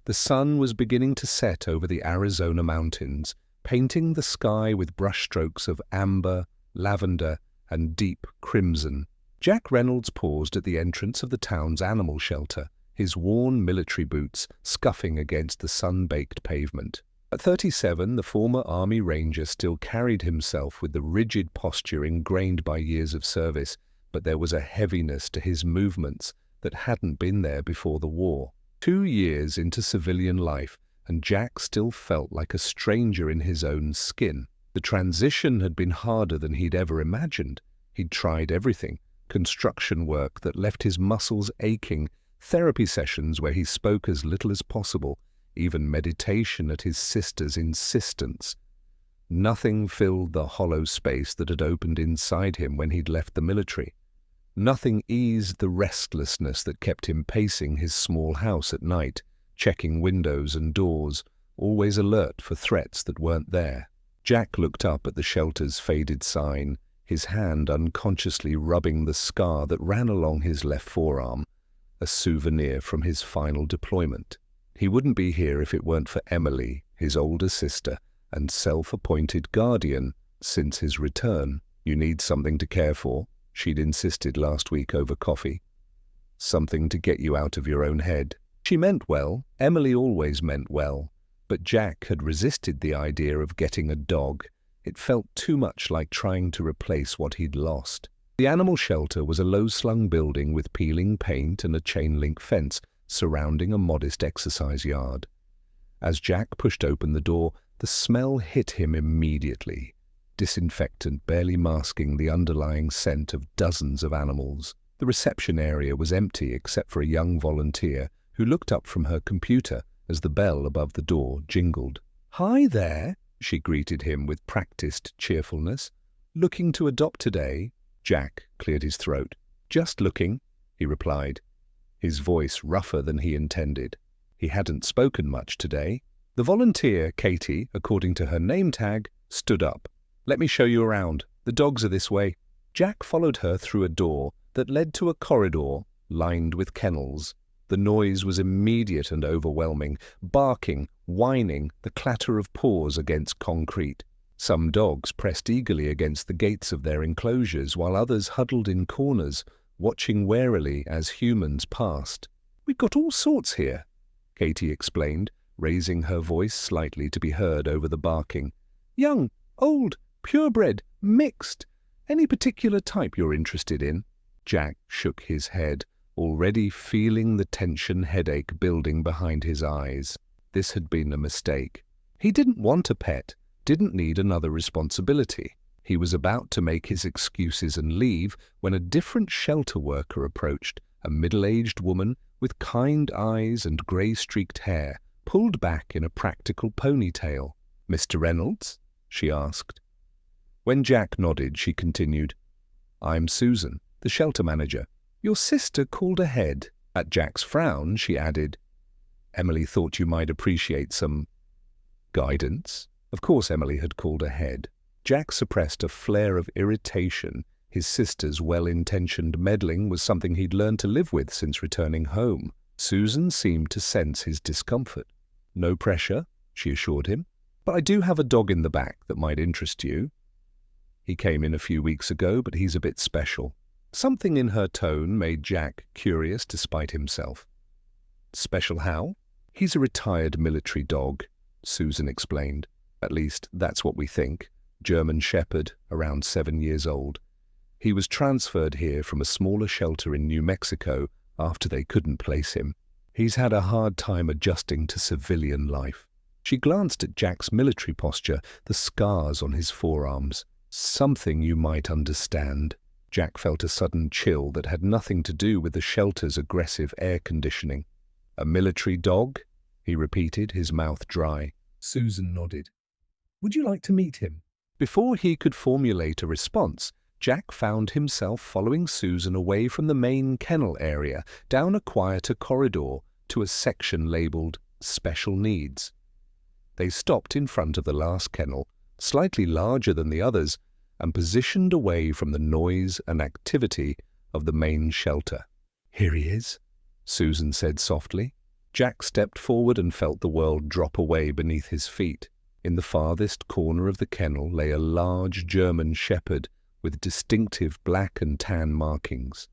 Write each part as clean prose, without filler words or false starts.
The sun was beginning to set over the Arizona mountains, painting the sky with brushstrokes of amber, lavender, and deep crimson. Jack Reynolds paused at the entrance of the town's animal shelter, his worn military boots scuffing against the sun-baked pavement. At 37, the former Army Ranger still carried himself with the rigid posture ingrained by years of service, but there was a heaviness to his movements that hadn't been there before the war. 2 years into civilian life, and Jack still felt like a stranger in his own skin. The transition had been harder than he'd ever imagined. He'd tried everything: construction work that left his muscles aching, therapy sessions where he spoke as little as possible, even meditation at his sister's insistence. Nothing filled the hollow space that had opened inside him when he'd left the military. Nothing eased the restlessness that kept him pacing his small house at night, checking windows and doors, always alert for threats that weren't there. Jack looked up at the shelter's faded sign, his hand unconsciously rubbing the scar that ran along his left forearm, a souvenir from his final deployment. He wouldn't be here if it weren't for Emily, his older sister and self-appointed guardian, since his return. "You need something to care for," she'd insisted last week over coffee. "Something to get you out of your own head." She meant well. Emily always meant well. But Jack had resisted the idea of getting a dog. It felt too much like trying to replace what he'd lost. The animal shelter was a low-slung building with peeling paint and a chain-link fence surrounding a modest exercise yard. As Jack pushed open the door, the smell hit him immediately. Disinfectant barely masking the underlying scent of dozens of animals. The reception area was empty except for a young volunteer who looked up from her computer as the bell above the door jingled. "Hi there," she greeted him with practiced cheerfulness. "Looking to adopt today?" Jack cleared his throat. "Just looking," he replied, his voice rougher than he intended. He hadn't spoken much today. The volunteer, Katie, according to her name tag, stood up. "Let me show you around. The dogs are this way." Jack followed her through a door that led to a corridor lined with kennels. The noise was immediate and overwhelming: barking, whining, the clatter of paws against concrete. Some dogs pressed eagerly against the gates of their enclosures, while others huddled in corners, watching warily as humans passed. "We've got all sorts here," Katie explained, raising her voice slightly to be heard over the barking. "Young, old, purebred, mixed. Any particular type you're interested in?" Jack shook his head, already feeling the tension headache building behind his eyes. This had been a mistake. He didn't want a pet, didn't need another responsibility. He was about to make his excuses and leave when a different shelter worker approached, a middle-aged woman with kind eyes and grey-streaked hair, pulled back in a practical ponytail. "Mr. Reynolds?" she asked. When Jack nodded, she continued, "I'm Susan, the shelter manager. Your sister called ahead." At Jack's frown, she added, "Emily thought you might appreciate some guidance." Of course Emily had called ahead. Jack suppressed a flare of irritation. His sister's well-intentioned meddling was something he'd learned to live with since returning home. Susan seemed to sense his discomfort. "No pressure," she assured him, "but I do have a dog in the back that might interest you. He came in a few weeks ago, but he's a bit special." Something in her tone made Jack curious despite himself. "Special how?" "He's a retired military dog," Susan explained. "At least, that's what we think. German Shepherd, around 7 years old. He was transferred here from a smaller shelter in New Mexico after they couldn't place him. He's had a hard time adjusting to civilian life." She glanced at Jack's military posture, the scars on his forearms. "Something you might understand." Jack felt a sudden chill that had nothing to do with the shelter's aggressive air conditioning. "A military dog?" he repeated, his mouth dry. Susan nodded. "Would you like to meet him?" Before he could formulate a response, Jack found himself following Susan away from the main kennel area, down a quieter corridor to a section labeled Special Needs. They stopped in front of the last kennel, slightly larger than the others, and positioned away from the noise and activity of the main shelter. "Here he is," Susan said softly. Jack stepped forward and felt the world drop away beneath his feet. In the farthest corner of the kennel lay a large German shepherd with distinctive black and tan markings.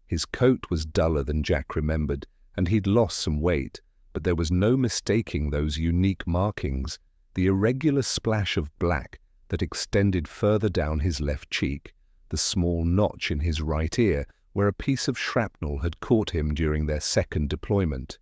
His coat was duller than Jack remembered, and he'd lost some weight, but there was no mistaking those unique markings, the irregular splash of black that extended further down his left cheek, the small notch in his right ear where a piece of shrapnel had caught him during their second deployment.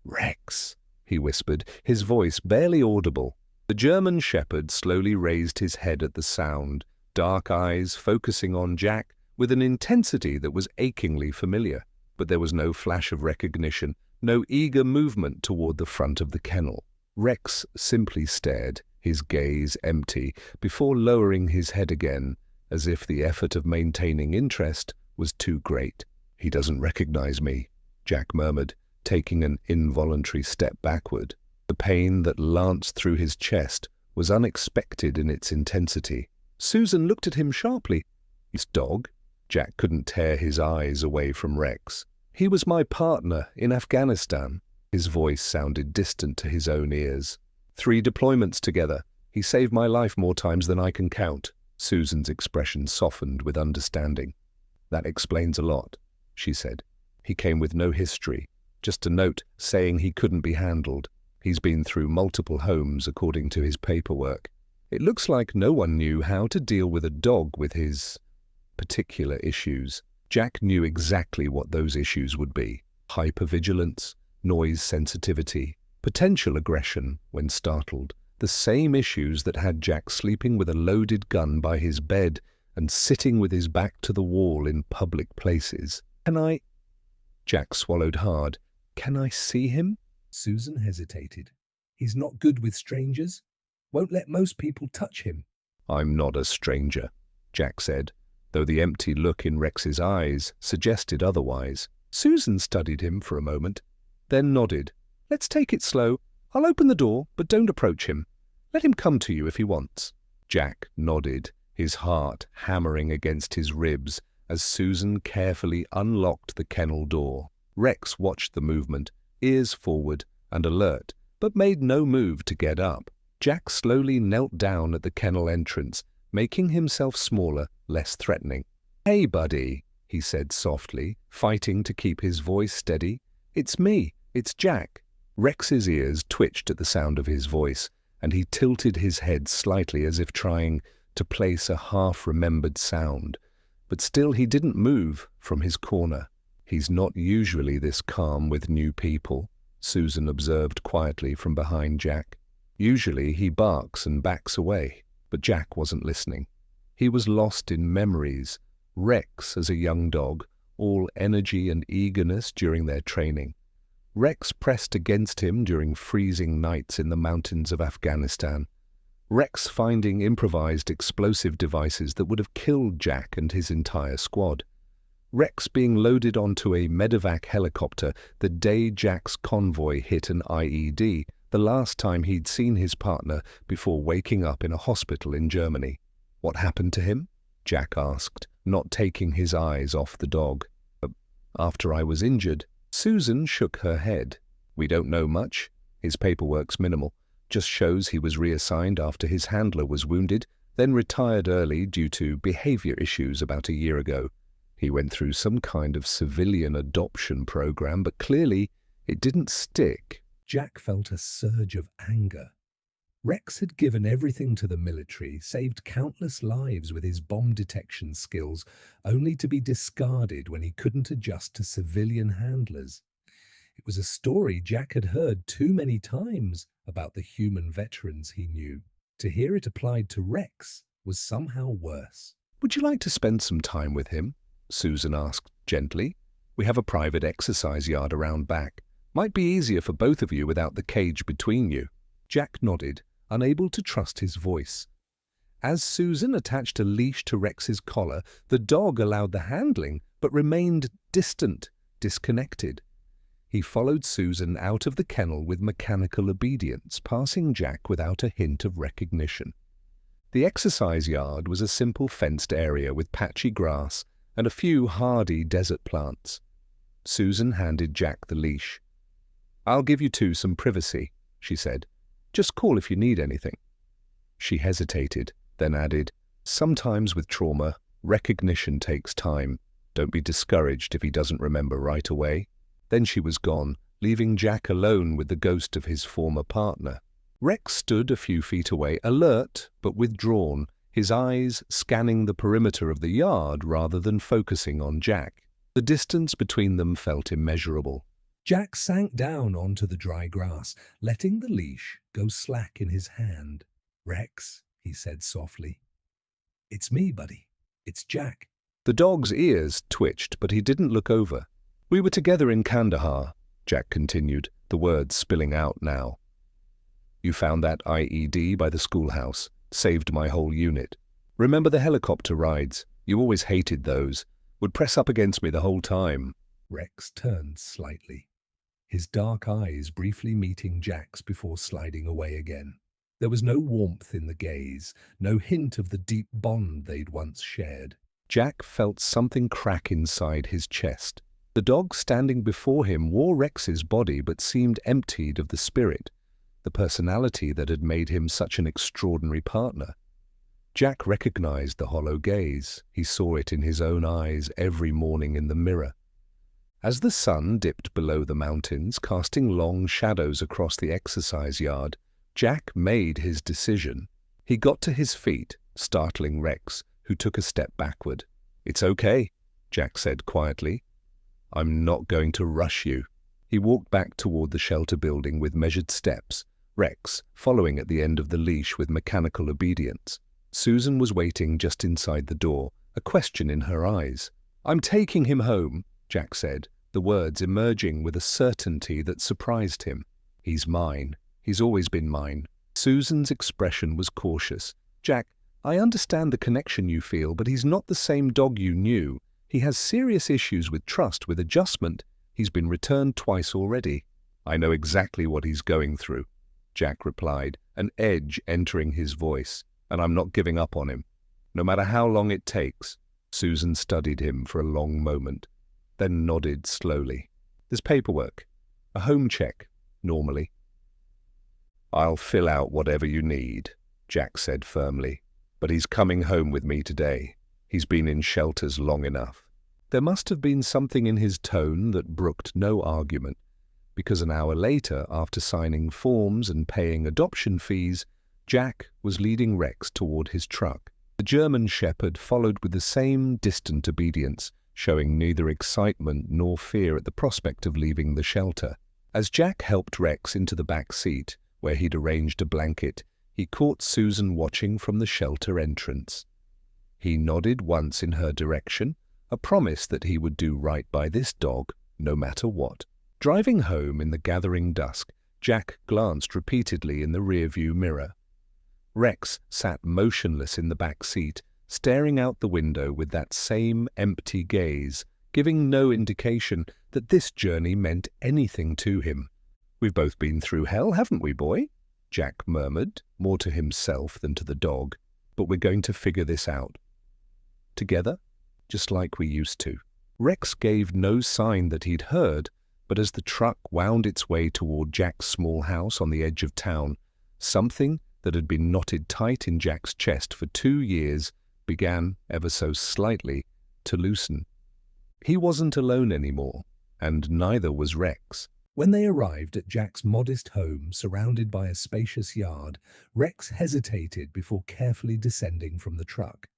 "Rex," he whispered, his voice barely audible. The German shepherd slowly raised his head at the sound, dark eyes focusing on Jack with an intensity that was achingly familiar. But there was no flash of recognition, no eager movement toward the front of the kennel. Rex simply stared, his gaze empty, before lowering his head again, as if the effort of maintaining interest was too great. "He doesn't recognize me," Jack murmured, taking an involuntary step backward. The pain that lanced through his chest was unexpected in its intensity. Susan looked at him sharply. "His dog?" Jack couldn't tear his eyes away from Rex. "He was my partner in Afghanistan." His voice sounded distant to his own ears. 3 deployments together. He saved my life more times than I can count." Susan's expression softened with understanding. "That explains a lot," she said. "He came with no history, just a note saying he couldn't be handled. He's been through multiple homes according to his paperwork. It looks like no one knew how to deal with a dog with his particular issues." Jack knew exactly what those issues would be: hypervigilance, noise sensitivity, potential aggression when startled. The same issues that had Jack sleeping with a loaded gun by his bed and sitting with his back to the wall in public places. "Can I—" Jack swallowed hard. "Can I see him?" Susan hesitated. "He's not good with strangers. Won't let most people touch him." "I'm not a stranger," Jack said, though the empty look in Rex's eyes suggested otherwise. Susan studied him for a moment, then nodded. "Let's take it slow. I'll open the door, but don't approach him. Let him come to you if he wants." Jack nodded, his heart hammering against his ribs as Susan carefully unlocked the kennel door. Rex watched the movement, ears forward and alert, but made no move to get up. Jack slowly knelt down at the kennel entrance, making himself smaller, less threatening. "Hey, buddy," he said softly, fighting to keep his voice steady. "It's me. It's Jack." Rex's ears twitched at the sound of his voice, and he tilted his head slightly as if trying to place a half-remembered sound. But still he didn't move from his corner. "He's not usually this calm with new people," Susan observed quietly from behind Jack. "Usually he barks and backs away." But Jack wasn't listening. He was lost in memories. Rex as a young dog, all energy and eagerness during their training. Rex pressed against him during freezing nights in the mountains of Afghanistan. Rex finding improvised explosive devices that would have killed Jack and his entire squad. Rex being loaded onto a medevac helicopter the day Jack's convoy hit an IED, the last time he'd seen his partner before waking up in a hospital in Germany. "What happened to him?" Jack asked, not taking his eyes off the dog. "After I was injured." Susan shook her head. "We don't know much. His paperwork's minimal. Just shows he was reassigned after his handler was wounded, then retired early due to behavior issues about a year ago. He went through some kind of civilian adoption program, but clearly it didn't stick." Jack felt a surge of anger. Rex had given everything to the military, saved countless lives with his bomb detection skills, only to be discarded when he couldn't adjust to civilian handlers. It was a story Jack had heard too many times about the human veterans he knew. To hear it applied to Rex was somehow worse. "Would you like to spend some time with him?" Susan asked gently. "We have a private exercise yard around back. Might be easier for both of you without the cage between you." Jack nodded, unable to trust his voice. As Susan attached a leash to Rex's collar, the dog allowed the handling, but remained distant, disconnected. He followed Susan out of the kennel with mechanical obedience, passing Jack without a hint of recognition. The exercise yard was a simple fenced area with patchy grass and a few hardy desert plants. Susan handed Jack the leash. "I'll give you two some privacy," she said. "Just call if you need anything." She hesitated, then added, "Sometimes with trauma, recognition takes time. Don't be discouraged if he doesn't remember right away." Then she was gone, leaving Jack alone with the ghost of his former partner. Rex stood a few feet away, alert but withdrawn, his eyes scanning the perimeter of the yard rather than focusing on Jack. The distance between them felt immeasurable. Jack sank down onto the dry grass, letting the leash go slack in his hand. "Rex," he said softly. "It's me, buddy. It's Jack." The dog's ears twitched, but he didn't look over. "We were together in Kandahar," Jack continued, the words spilling out now. "You found that IED by the schoolhouse. Saved my whole unit. Remember the helicopter rides? You always hated those. Would press up against me the whole time." Rex turned slightly, his dark eyes briefly meeting Jack's before sliding away again. There was no warmth in the gaze, no hint of the deep bond they'd once shared. Jack felt something crack inside his chest. The dog standing before him wore Rex's body but seemed emptied of the spirit, the personality that had made him such an extraordinary partner. Jack recognized the hollow gaze. He saw it in his own eyes every morning in the mirror. As the sun dipped below the mountains, casting long shadows across the exercise yard, Jack made his decision. He got to his feet, startling Rex, who took a step backward. "It's okay," Jack said quietly. "I'm not going to rush you." He walked back toward the shelter building with measured steps, Rex following at the end of the leash with mechanical obedience. Susan was waiting just inside the door, a question in her eyes. "I'm taking him home," Jack said, the words emerging with a certainty that surprised him. "He's mine. He's always been mine." Susan's expression was cautious. "Jack, I understand the connection you feel, but he's not the same dog you knew. He has serious issues with trust, with adjustment. He's been returned twice already." "I know exactly what he's going through," Jack replied, an edge entering his voice. "And I'm not giving up on him, no matter how long it takes." Susan studied him for a long moment, then nodded slowly. "There's paperwork, a home check, normally." "I'll fill out whatever you need," Jack said firmly. "But he's coming home with me today. He's been in shelters long enough." There must have been something in his tone that brooked no argument, because an hour later, after signing forms and paying adoption fees, Jack was leading Rex toward his truck. The German shepherd followed with the same distant obedience, showing neither excitement nor fear at the prospect of leaving the shelter. As Jack helped Rex into the back seat, where he'd arranged a blanket, he caught Susan watching from the shelter entrance. He nodded once in her direction, a promise that he would do right by this dog, no matter what. Driving home in the gathering dusk, Jack glanced repeatedly in the rearview mirror. Rex sat motionless in the back seat, staring out the window with that same empty gaze, giving no indication that this journey meant anything to him. "We've both been through hell, haven't we, boy?" Jack murmured, more to himself than to the dog. "But we're going to figure this out. Together, just like we used to." Rex gave no sign that he'd heard, but as the truck wound its way toward Jack's small house on the edge of town, something that had been knotted tight in Jack's chest for 2 years began, ever so slightly, to loosen. He wasn't alone anymore, and neither was Rex. When they arrived at Jack's modest home, surrounded by a spacious yard, Rex hesitated before carefully descending from the truck.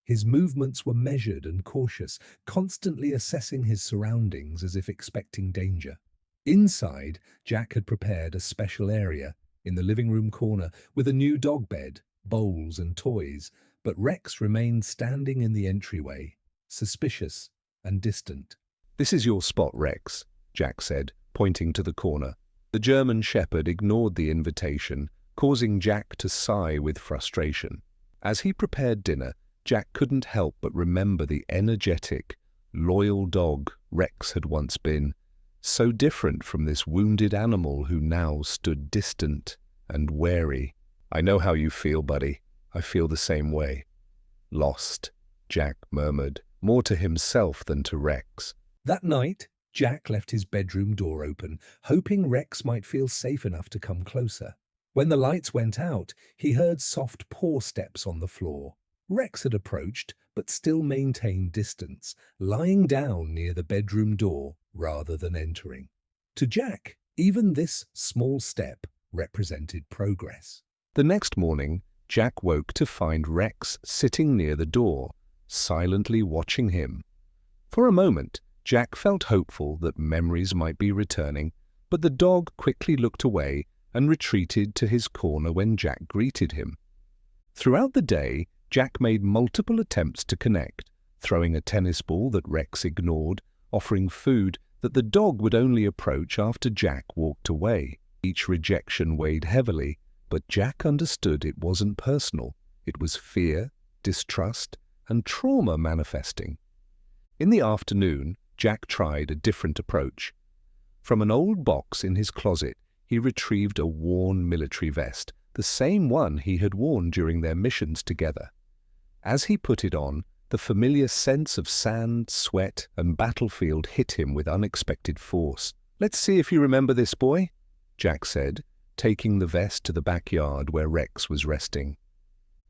His movements were measured and cautious, constantly assessing his surroundings as if expecting danger. Inside, Jack had prepared a special area in the living room corner with a new dog bed, bowls and toys, but Rex remained standing in the entryway, suspicious and distant. "This is your spot, Rex," Jack said, pointing to the corner. The German shepherd ignored the invitation, causing Jack to sigh with frustration. As he prepared dinner, Jack couldn't help but remember the energetic, loyal dog Rex had once been, so different from this wounded animal who now stood distant and wary. "I know how you feel, buddy. I feel the same way." "Lost," Jack murmured, more to himself than to Rex. That night, Jack left his bedroom door open, hoping Rex might feel safe enough to come closer. When the lights went out, he heard soft paw steps on the floor. Rex had approached, but still maintained distance, lying down near the bedroom door rather than entering. To Jack, even this small step represented progress. The next morning, Jack woke to find Rex sitting near the door, silently watching him. For a moment, Jack felt hopeful that memories might be returning, but the dog quickly looked away and retreated to his corner when Jack greeted him. Throughout the day, Jack made multiple attempts to connect, throwing a tennis ball that Rex ignored, offering food that the dog would only approach after Jack walked away. Each rejection weighed heavily, but Jack understood it wasn't personal. It was fear, distrust, and trauma manifesting. In the afternoon, Jack tried a different approach. From an old box in his closet, he retrieved a worn military vest, the same one he had worn during their missions together. As he put it on, the familiar sense of sand, sweat, and battlefield hit him with unexpected force. "Let's see if you remember this, boy," Jack said, taking the vest to the backyard where Rex was resting.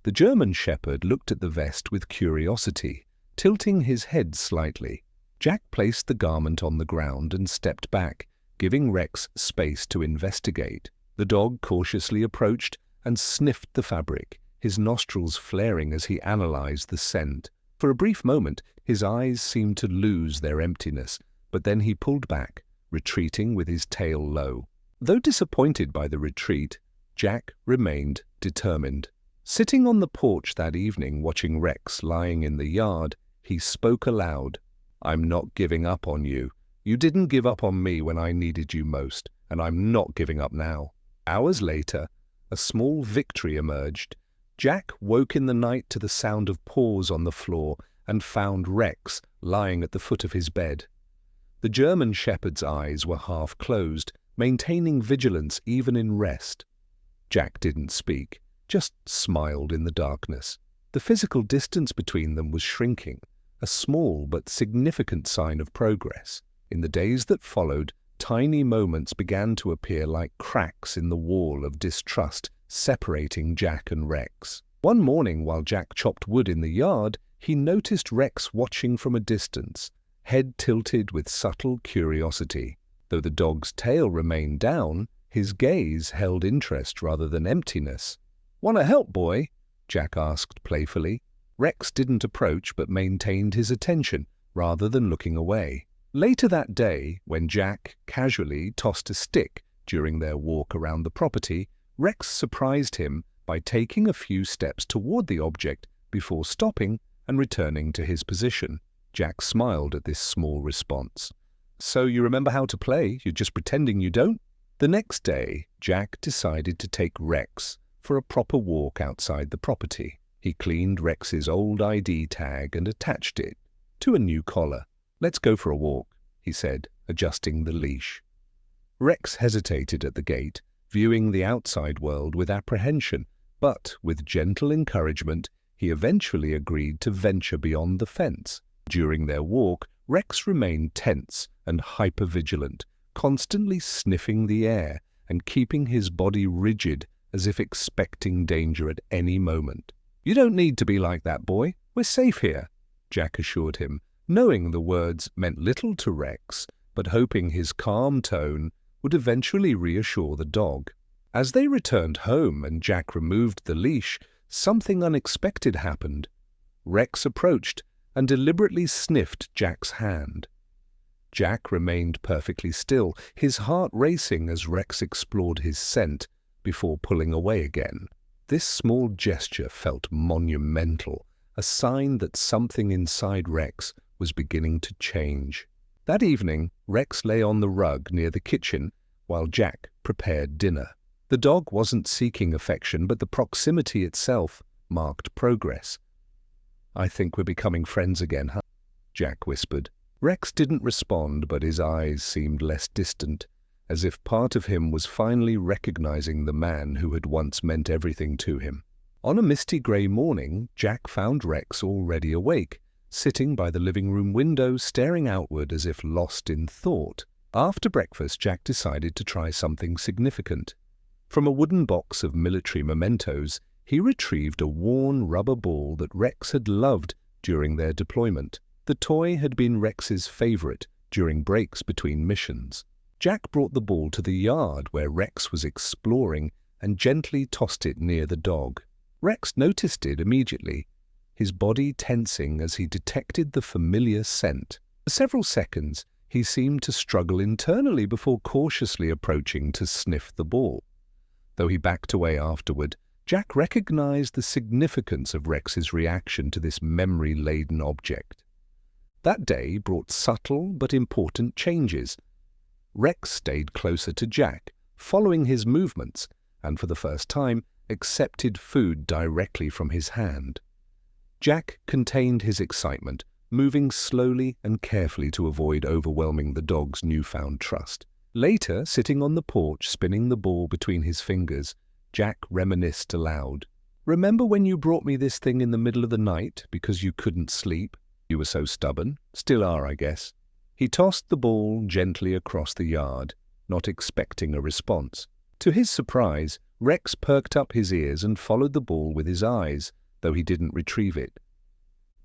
The German shepherd looked at the vest with curiosity, tilting his head slightly. Jack placed the garment on the ground and stepped back, giving Rex space to investigate. The dog cautiously approached and sniffed the fabric, his nostrils flaring as he analyzed the scent. For a brief moment, his eyes seemed to lose their emptiness, but then he pulled back, retreating with his tail low. Though disappointed by the retreat, Jack remained determined. Sitting on the porch that evening watching Rex lying in the yard, he spoke aloud. "I'm not giving up on you. You didn't give up on me when I needed you most, and I'm not giving up now." Hours later, a small victory emerged. Jack woke in the night to the sound of paws on the floor and found Rex lying at the foot of his bed. The German shepherd's eyes were half closed, maintaining vigilance even in rest. Jack didn't speak, just smiled in the darkness. The physical distance between them was shrinking, a small but significant sign of progress. In the days that followed, tiny moments began to appear like cracks in the wall of distrust separating Jack and Rex. One morning while Jack chopped wood in the yard, he noticed Rex watching from a distance, head tilted with subtle curiosity. Though the dog's tail remained down, his gaze held interest rather than emptiness. "Want to help, boy?" Jack asked playfully. Rex didn't approach but maintained his attention rather than looking away. Later that day, when Jack casually tossed a stick during their walk around the property, Rex surprised him by taking a few steps toward the object before stopping and returning to his position. Jack smiled at this small response. "So you remember how to play? You're just pretending you don't?" The next day, Jack decided to take Rex for a proper walk outside the property. He cleaned Rex's old ID tag and attached it to a new collar. "Let's go for a walk," he said, adjusting the leash. Rex hesitated at the gate, viewing the outside world with apprehension, but with gentle encouragement, he eventually agreed to venture beyond the fence. During their walk, Rex remained tense and hypervigilant, constantly sniffing the air and keeping his body rigid as if expecting danger at any moment. "You don't need to be like that, boy. We're safe here," Jack assured him, knowing the words meant little to Rex, but hoping his calm tone would eventually reassure the dog. As they returned home and Jack removed the leash, something unexpected happened. Rex approached and deliberately sniffed Jack's hand. Jack remained perfectly still, his heart racing as Rex explored his scent before pulling away again. This small gesture felt monumental, a sign that something inside Rex was beginning to change. That evening, Rex lay on the rug near the kitchen while Jack prepared dinner. The dog wasn't seeking affection, but the proximity itself marked progress. "I think we're becoming friends again, huh?" Jack whispered. Rex didn't respond, but his eyes seemed less distant, as if part of him was finally recognizing the man who had once meant everything to him. On a misty grey morning, Jack found Rex already awake, sitting by the living room window, staring outward as if lost in thought. After breakfast, Jack decided to try something significant. From a wooden box of military mementos, he retrieved a worn rubber ball that Rex had loved during their deployment. The toy had been Rex's favorite during breaks between missions. Jack brought the ball to the yard where Rex was exploring and gently tossed it near the dog. Rex noticed it immediately, his body tensing as he detected the familiar scent. For several seconds, he seemed to struggle internally before cautiously approaching to sniff the ball. Though he backed away afterward, Jack recognized the significance of Rex's reaction to this memory-laden object. That day brought subtle but important changes. Rex stayed closer to Jack, following his movements, and for the first time accepted food directly from his hand. Jack contained his excitement, moving slowly and carefully to avoid overwhelming the dog's newfound trust. Later, sitting on the porch, spinning the ball between his fingers, Jack reminisced aloud. "Remember when you brought me this thing in the middle of the night because you couldn't sleep? You were so stubborn. Still are, I guess." He tossed the ball gently across the yard, not expecting a response. To his surprise, Rex perked up his ears and followed the ball with his eyes, though he didn't retrieve it.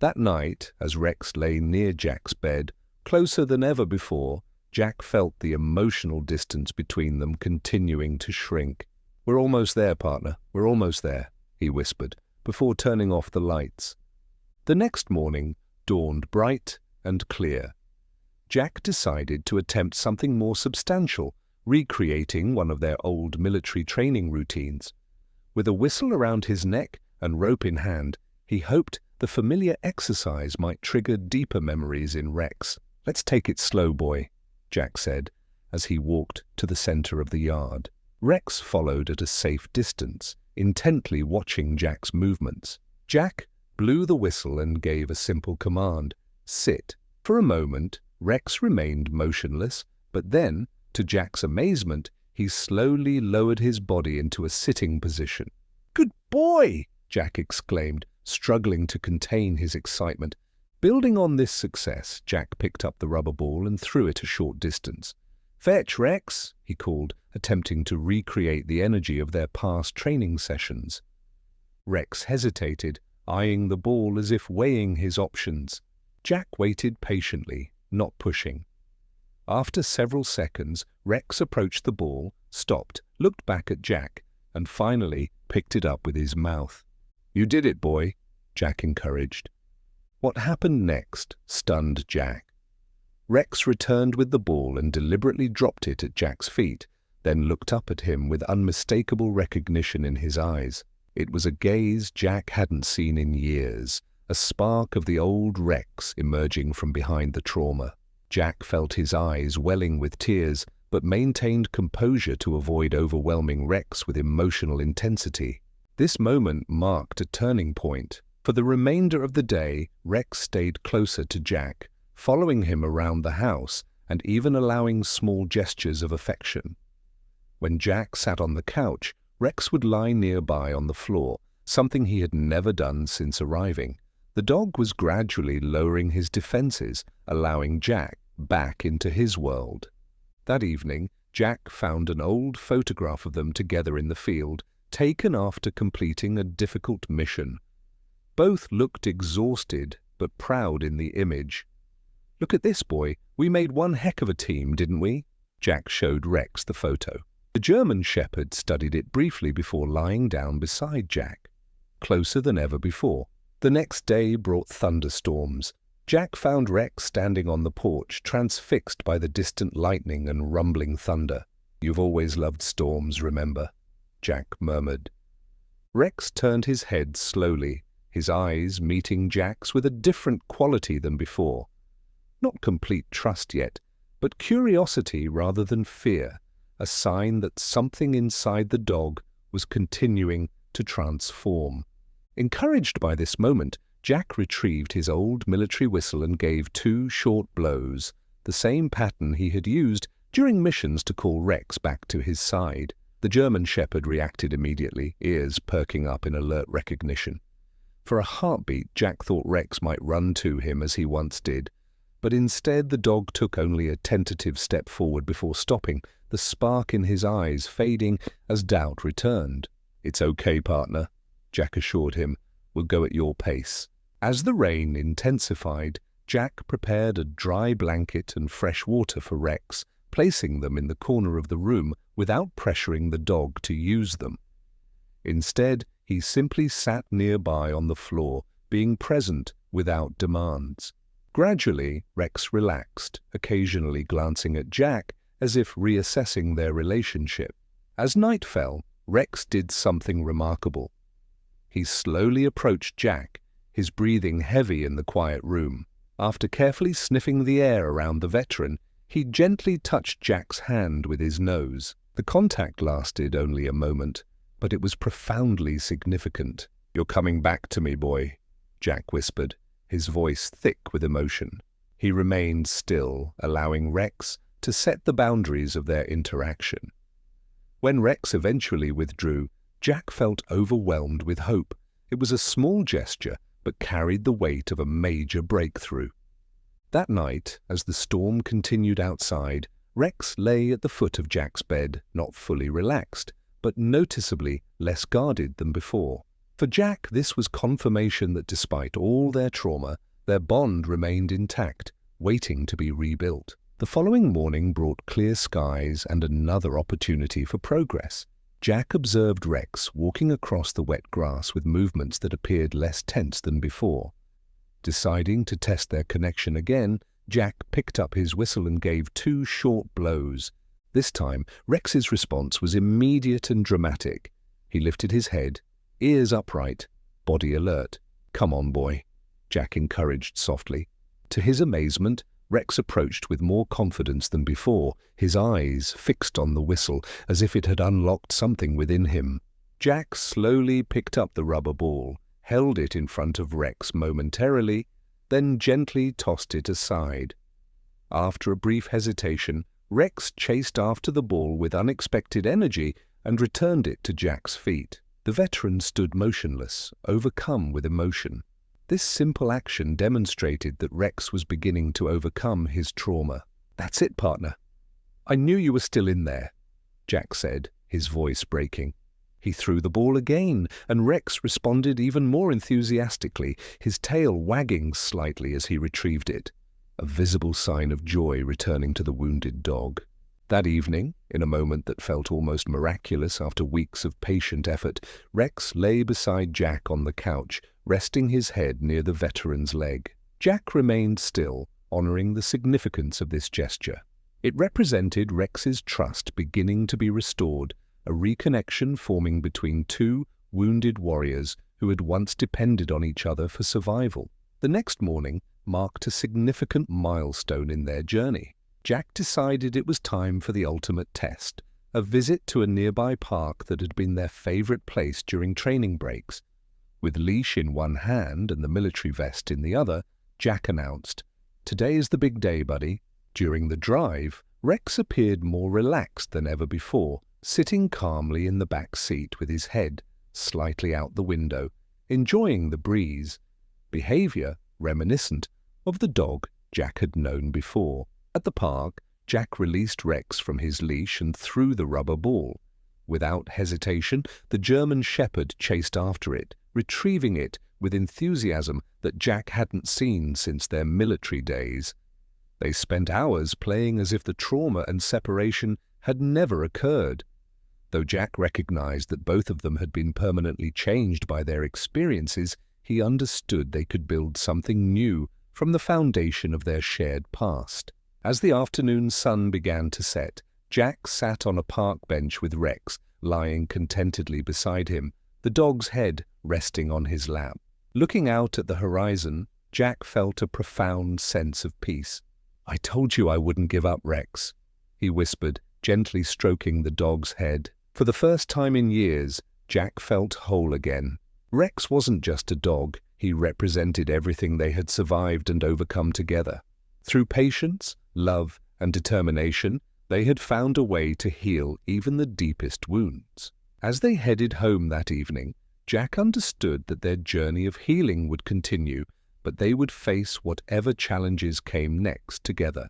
That night, as Rex lay near Jack's bed, closer than ever before, Jack felt the emotional distance between them continuing to shrink. "We're almost there, partner. We're almost there," he whispered, before turning off the lights. The next morning dawned bright and clear. Jack decided to attempt something more substantial, recreating one of their old military training routines. With a whistle around his neck and rope in hand, he hoped the familiar exercise might trigger deeper memories in Rex. "Let's take it slow, boy," Jack said, as he walked to the center of the yard. Rex followed at a safe distance, intently watching Jack's movements. Jack blew the whistle and gave a simple command: "Sit." For a moment, Rex remained motionless, but then, to Jack's amazement, he slowly lowered his body into a sitting position. "Good boy!" Jack exclaimed, struggling to contain his excitement. Building on this success, Jack picked up the rubber ball and threw it a short distance. "Fetch, Rex," he called, attempting to recreate the energy of their past training sessions. Rex hesitated, eyeing the ball as if weighing his options. Jack waited patiently, not pushing. After several seconds, Rex approached the ball, stopped, looked back at Jack, and finally picked it up with his mouth. "You did it, boy," Jack encouraged. What happened next stunned Jack. Rex returned with the ball and deliberately dropped it at Jack's feet, then looked up at him with unmistakable recognition in his eyes. It was a gaze Jack hadn't seen in years, a spark of the old Rex emerging from behind the trauma. Jack felt his eyes welling with tears, but maintained composure to avoid overwhelming Rex with emotional intensity. This moment marked a turning point. For the remainder of the day, Rex stayed closer to Jack, following him around the house and even allowing small gestures of affection. When Jack sat on the couch, Rex would lie nearby on the floor, something he had never done since arriving. The dog was gradually lowering his defenses, allowing Jack back into his world. That evening, Jack found an old photograph of them together in the field, taken after completing a difficult mission. Both looked exhausted, but proud in the image. "Look at this, boy. We made one heck of a team, didn't we?" Jack showed Rex the photo. The German shepherd studied it briefly before lying down beside Jack, closer than ever before. The next day brought thunderstorms. Jack found Rex standing on the porch, transfixed by the distant lightning and rumbling thunder. "You've always loved storms, remember?" Jack murmured. Rex turned his head slowly, his eyes meeting Jack's with a different quality than before. Not complete trust yet, but curiosity rather than fear, a sign that something inside the dog was continuing to transform. Encouraged by this moment, Jack retrieved his old military whistle and gave 2 short blows, the same pattern he had used during missions to call Rex back to his side. The German shepherd reacted immediately, ears perking up in alert recognition. For a heartbeat, Jack thought Rex might run to him as he once did, but instead the dog took only a tentative step forward before stopping, the spark in his eyes fading as doubt returned. "It's okay, partner," Jack assured him. "We'll go at your pace." As the rain intensified, Jack prepared a dry blanket and fresh water for Rex, placing them in the corner of the room without pressuring the dog to use them. Instead, he simply sat nearby on the floor, being present without demands. Gradually, Rex relaxed, occasionally glancing at Jack as if reassessing their relationship. As night fell, Rex did something remarkable. He slowly approached Jack, his breathing heavy in the quiet room. After carefully sniffing the air around the veteran, he gently touched Jack's hand with his nose. The contact lasted only a moment, but it was profoundly significant. "You're coming back to me, boy," Jack whispered, his voice thick with emotion. He remained still, allowing Rex to set the boundaries of their interaction. When Rex eventually withdrew, Jack felt overwhelmed with hope. It was a small gesture, but carried the weight of a major breakthrough. That night, as the storm continued outside, Rex lay at the foot of Jack's bed, not fully relaxed, but noticeably less guarded than before. For Jack, this was confirmation that despite all their trauma, their bond remained intact, waiting to be rebuilt. The following morning brought clear skies and another opportunity for progress. Jack observed Rex walking across the wet grass with movements that appeared less tense than before. Deciding to test their connection again, Jack picked up his whistle and gave 2 short blows. This time, Rex's response was immediate and dramatic. He lifted his head, ears upright, body alert. "Come on, boy," Jack encouraged softly. To his amazement, Rex approached with more confidence than before, his eyes fixed on the whistle as if it had unlocked something within him. Jack slowly picked up the rubber ball, held it in front of Rex momentarily, then gently tossed it aside. After a brief hesitation, Rex chased after the ball with unexpected energy and returned it to Jack's feet. The veteran stood motionless, overcome with emotion. This simple action demonstrated that Rex was beginning to overcome his trauma. "That's it, partner. I knew you were still in there," Jack said, his voice breaking. He threw the ball again, and Rex responded even more enthusiastically, his tail wagging slightly as he retrieved it, a visible sign of joy returning to the wounded dog. That evening, in a moment that felt almost miraculous after weeks of patient effort, Rex lay beside Jack on the couch, resting his head near the veteran's leg. Jack remained still, honoring the significance of this gesture. It represented Rex's trust beginning to be restored, a reconnection forming between 2 wounded warriors who had once depended on each other for survival. The next morning marked a significant milestone in their journey. Jack decided it was time for the ultimate test, a visit to a nearby park that had been their favorite place during training breaks. With leash in one hand and the military vest in the other, Jack announced, "Today is the big day, buddy." During the drive, Rex appeared more relaxed than ever before, sitting calmly in the back seat with his head slightly out the window, enjoying the breeze, behavior reminiscent of the dog Jack had known before. At the park, Jack released Rex from his leash and threw the rubber ball. Without hesitation, the German shepherd chased after it, retrieving it with enthusiasm that Jack hadn't seen since their military days. They spent hours playing as if the trauma and separation had never occurred. Though Jack recognized that both of them had been permanently changed by their experiences, he understood they could build something new from the foundation of their shared past. As the afternoon sun began to set, Jack sat on a park bench with Rex lying contentedly beside him, the dog's head resting on his lap. Looking out at the horizon, Jack felt a profound sense of peace. "I told you I wouldn't give up, Rex," he whispered, gently stroking the dog's head. For the first time in years, Jack felt whole again. Rex wasn't just a dog, he represented everything they had survived and overcome together. Through patience, love, and determination, they had found a way to heal even the deepest wounds. As they headed home that evening, Jack understood that their journey of healing would continue, but they would face whatever challenges came next together.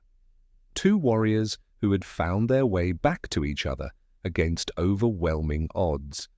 Two warriors who had found their way back to each other against overwhelming odds.